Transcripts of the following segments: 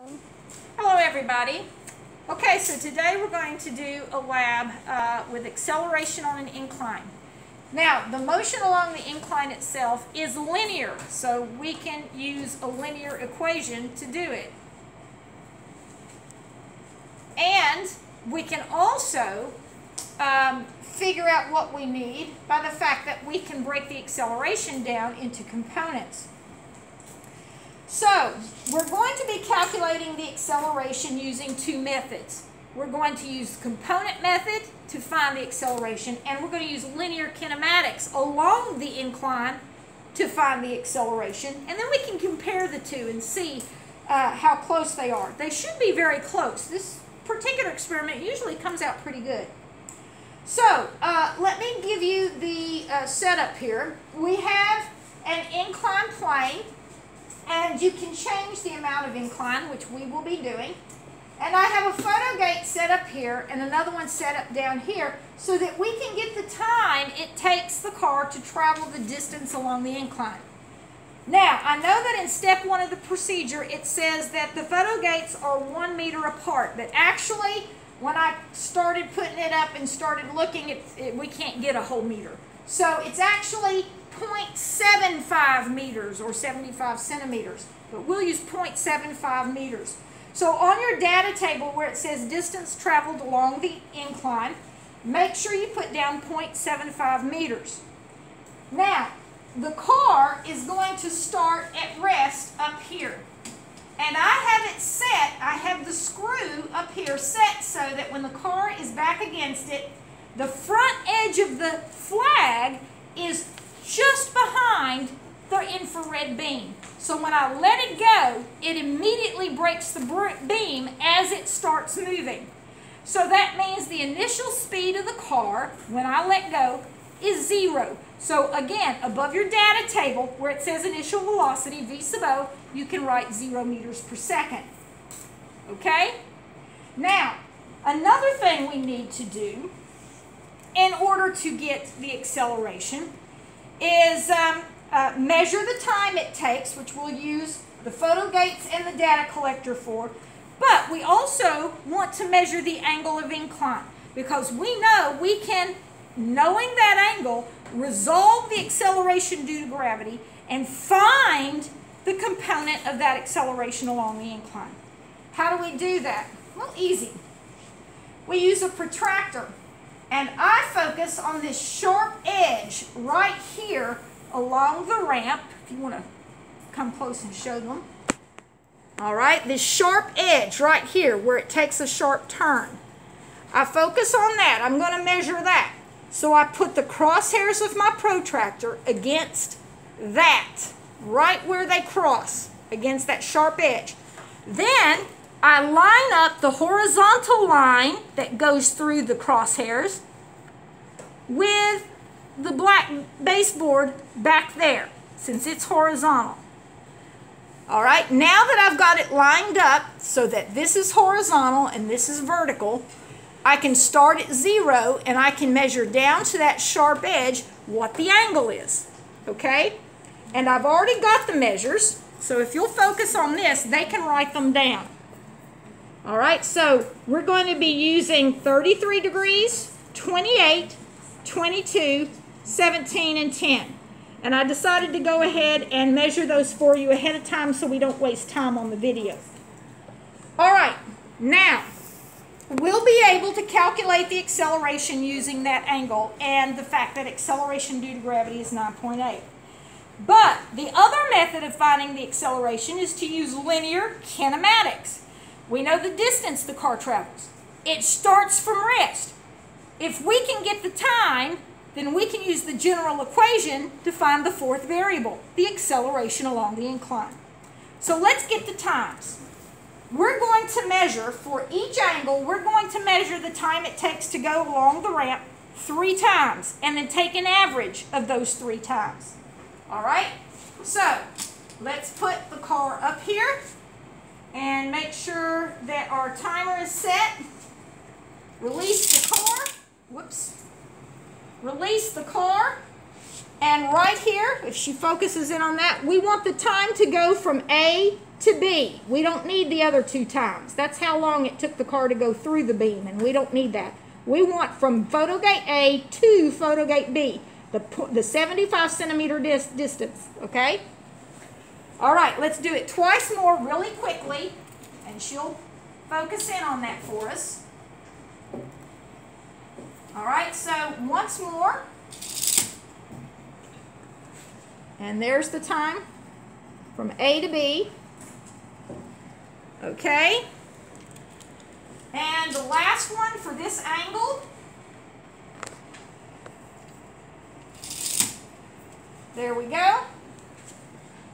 Hello everybody. Okay, so today we're going to do a lab with acceleration on an incline. Now, the motion along the incline itself is linear, so we can use a linear equation to do it. And we can also figure out what we need by the fact that we can break the acceleration down into components. So, we're going to be calculating the acceleration using two methods. We're going to use the component method to find the acceleration, and we're going to use linear kinematics along the incline to find the acceleration, and then we can compare the two and see how close they are. They should be very close. This particular experiment usually comes out pretty good. So, let me give you the setup here. We have an incline plane, and you can change the amount of incline, which we will be doing. And I have a photo gate set up here and another one set up down here so that we can get the time it takes the car to travel the distance along the incline. Now, I know that in step one of the procedure it says that the photo gates are 1 meter apart, but actually when I started putting it up and started looking, we can't get a whole meter. So it's actually 0.75 meters or 75 centimeters, but we'll use 0.75 meters. So on your data table where it says distance traveled along the incline, make sure you put down 0.75 meters. Now, the car is going to start at rest up here. And I have it set, I have the screw up here set so that when the car is back against it, the front edge of the flag is just behind the infrared beam. So when I let it go, it immediately breaks the beam as it starts moving. So that means the initial speed of the car, when I let go, is 0. So again, above your data table, where it says initial velocity, v sub o, you can write 0 meters per second. Okay? Now, another thing we need to do in order to get the acceleration is measure the time it takes, which we'll use the photo gates and the data collector for, but we also want to measure the angle of incline because we know we can, knowing that angle, resolve the acceleration due to gravity and find the component of that acceleration along the incline. How do we do that? Well, easy. We use a protractor. And I focus on this sharp edge right here along the ramp. If you want to come close and show them. All right, this sharp edge right here where it takes a sharp turn. I focus on that. I'm going to measure that. So I put the crosshairs of my protractor against that, right where they cross, against that sharp edge. Then I line up the horizontal line that goes through the crosshairs with the black baseboard back there, since it's horizontal. All right, now that I've got it lined up so that this is horizontal and this is vertical, I can start at 0 and I can measure down to that sharp edge what the angle is, okay? And I've already got the measures, so if you'll focus on this, they can write them down. All right, so we're going to be using 33 degrees, 28, 22, 17, and 10. And I decided to go ahead and measure those for you ahead of time so we don't waste time on the video. All right, now we'll be able to calculate the acceleration using that angle and the fact that acceleration due to gravity is 9.8. But the other method of finding the acceleration is to use linear kinematics. We know the distance the car travels. It starts from rest. If we can get the time, then we can use the general equation to find the fourth variable, the acceleration along the incline. So let's get the times. We're going to measure, for each angle, we're going to measure the time it takes to go along the ramp 3 times, and then take an average of those 3 times. All right? So, let's put the car up here and make sure that our timer is set. Release the car. Whoops. Release the car. And right here, if she focuses in on that, we want the time to go from A to B. We don't need the other 2 times. That's how long it took the car to go through the beam, and we don't need that. We want from photo gate A to photo gate B, the 75 centimeter distance, okay? All right, let's do it twice more really quickly, and she'll focus in on that for us. All right, so once more. And there's the time from A to B. Okay. And the last one for this angle. There we go.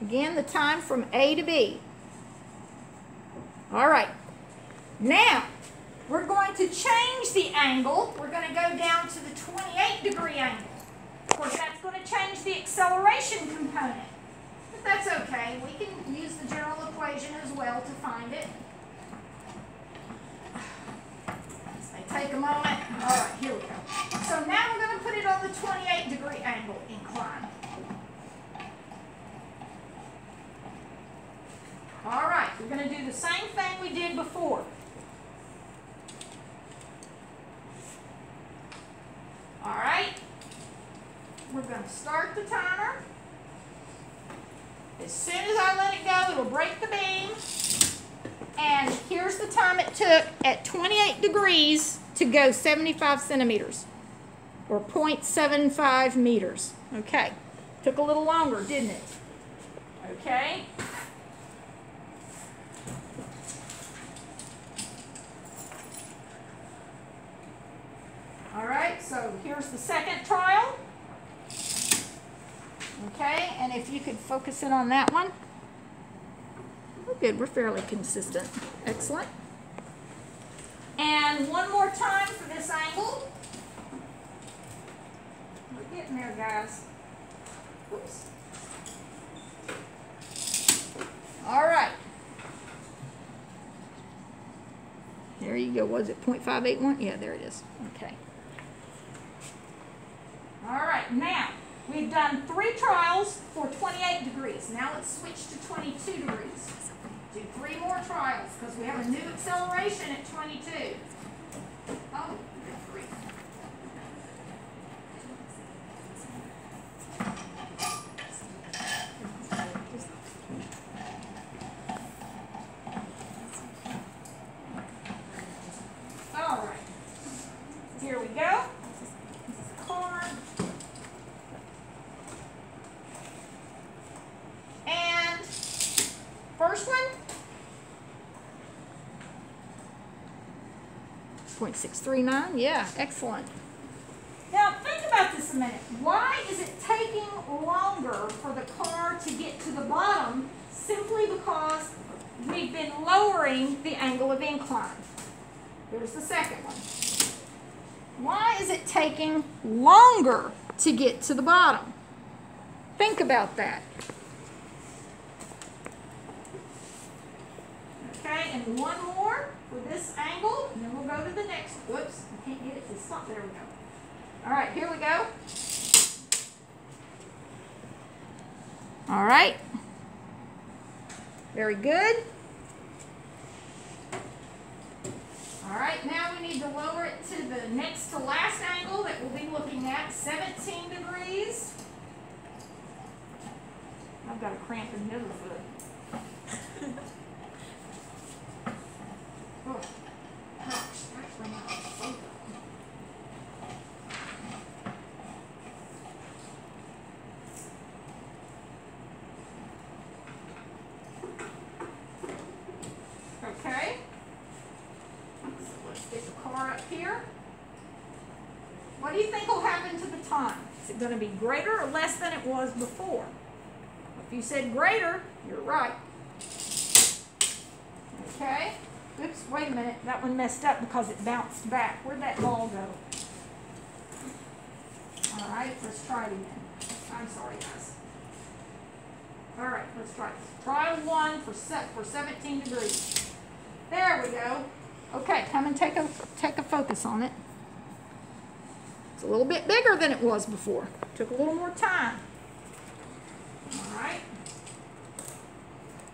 Again, the time from A to B. All right. Now, we're going to change the angle. We're going to go down to the 28-degree angle. Of course, that's going to change the acceleration component. But that's okay. We can use the general equation as well to find it. This may take a moment. All right, here we go. So now we're going to put it on the 28-degree angle incline. All right, we're going to do the same thing we did before. All right, we're going to start the timer. As soon as I let it go, it'll break the beam. And here's the time it took at 28 degrees to go 75 centimeters, or 0.75 meters. Okay, took a little longer, didn't it? Okay. All right, so here's the second trial. Okay, and if you could focus in on that one. Oh, good, we're fairly consistent. Excellent. And one more time for this angle. We're getting there, guys. Oops. All right. There you go. Was it 0.581? Yeah, there it is. Okay. All right, now we've done 3 trials for 28 degrees. Now let's switch to 22 degrees. Do 3 more trials because we have a new acceleration at 22. Oh, good grief. All right, here we go. First one, 0.639. Yeah, excellent. Now think about this a minute. Why is it taking longer for the car to get to the bottom? Simply because we've been lowering the angle of incline. Here's the second one. Why is it taking longer to get to the bottom? Think about that. Okay, and one more for this angle, and then we'll go to the next. Whoops, I can't get it to stop. There we go. All right, here we go. All right. Very good. All right, now we need to lower it to the next to last angle that we'll be looking at, 17 degrees. I've got a cramp in the other foot. Oh, gosh, actually not so bad. Okay. So let's get the car up here. What do you think will happen to the time? Is it going to be greater or less than it was before? If you said greater, you're right. Okay. Oops, wait a minute. That one messed up because it bounced back. Where'd that ball go? All right, let's try it again. I'm sorry, guys. All right, let's try this. Trial 1 for 17 degrees. There we go. Okay, come and take a focus on it. It's a little bit bigger than it was before. Took a little more time. All right.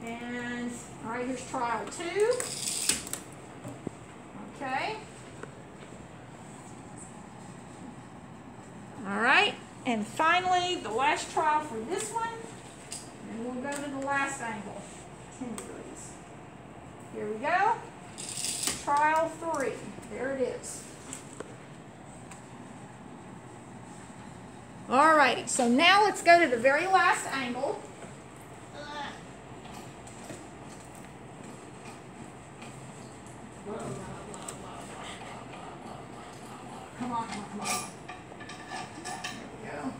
And, all right, here's trial 2. Okay. All right. And finally, the last trial for this one. And we'll go to the last angle. 10 degrees. Here we go. Trial 3. There it is. Alrighty, so now let's go to the very last angle. Come on, come on. There we go.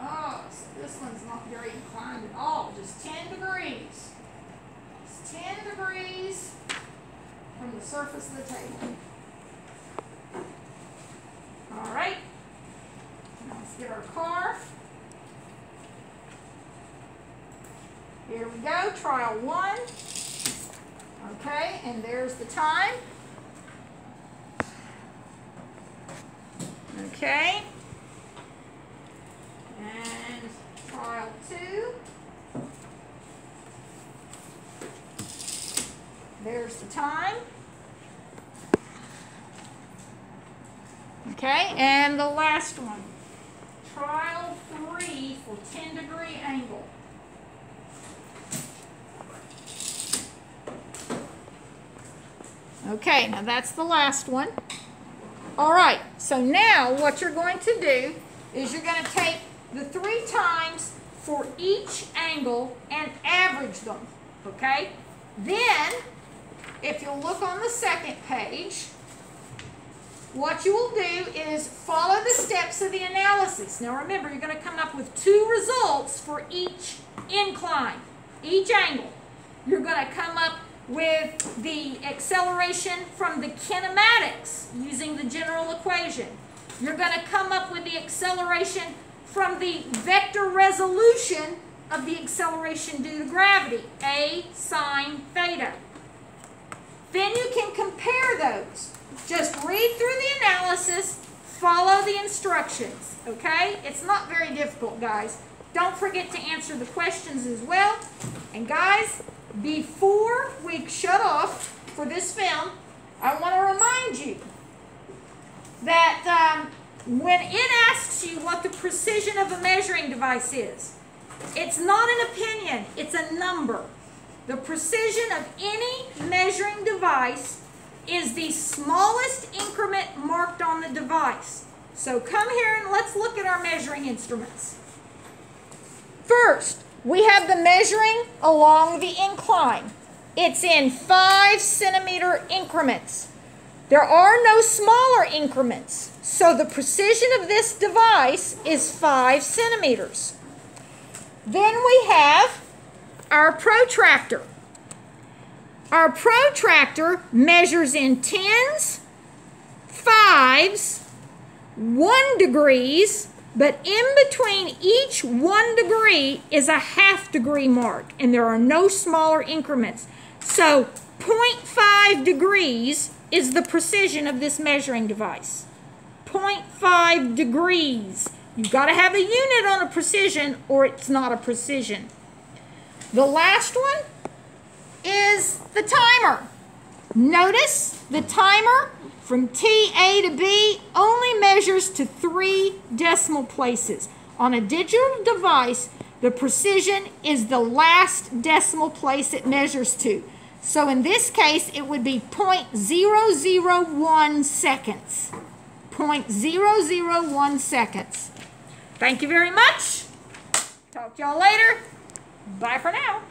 Oh, so this one's not very inclined at all. Just 10 degrees. It's 10 degrees from the surface of the table. All right. Now let's get our car. Here we go, trial 1. Okay, and there's the time. Okay. And trial 2. There's the time. Okay, and the last one. Trial 3 for 10-degree angle. Okay, now that's the last one. All right, so now what you're going to do is you're going to take the 3 times for each angle and average them, okay? Then, if you'll look on the second page, what you will do is follow the steps of the analysis. Now remember, you're going to come up with 2 results for each incline, each angle. You're going to come up with the acceleration from the kinematics using the general equation. You're going to come up with the acceleration from the vector resolution of the acceleration due to gravity, A sine theta. Then you can compare those. Just read through the analysis, follow the instructions, okay? It's not very difficult, guys. Don't forget to answer the questions as well. And guys, before we shut off for this film, I want to remind you that when it asks you what the precision of a measuring device is, it's not an opinion, it's a number. The precision of any measuring device is the smallest increment marked on the device. So come here and let's look at our measuring instruments. First, we have the measuring along the incline. It's in 5 centimeter increments. There are no smaller increments, so the precision of this device is 5 centimeters. Then we have our protractor. Our protractor measures in 10s, 5s, 1 degrees, but in between each 1 degree is a ½ degree mark, and there are no smaller increments. So 0.5 degrees is the precision of this measuring device. 0.5 degrees. You've got to have a unit on a precision or it's not a precision. The last one is the timer. Notice the timer from TA to B only measures to 3 decimal places. On a digital device, the precision is the last decimal place it measures to. So in this case, it would be 0.001 seconds. 0.001 seconds. Thank you very much. Talk to y'all later. Bye for now.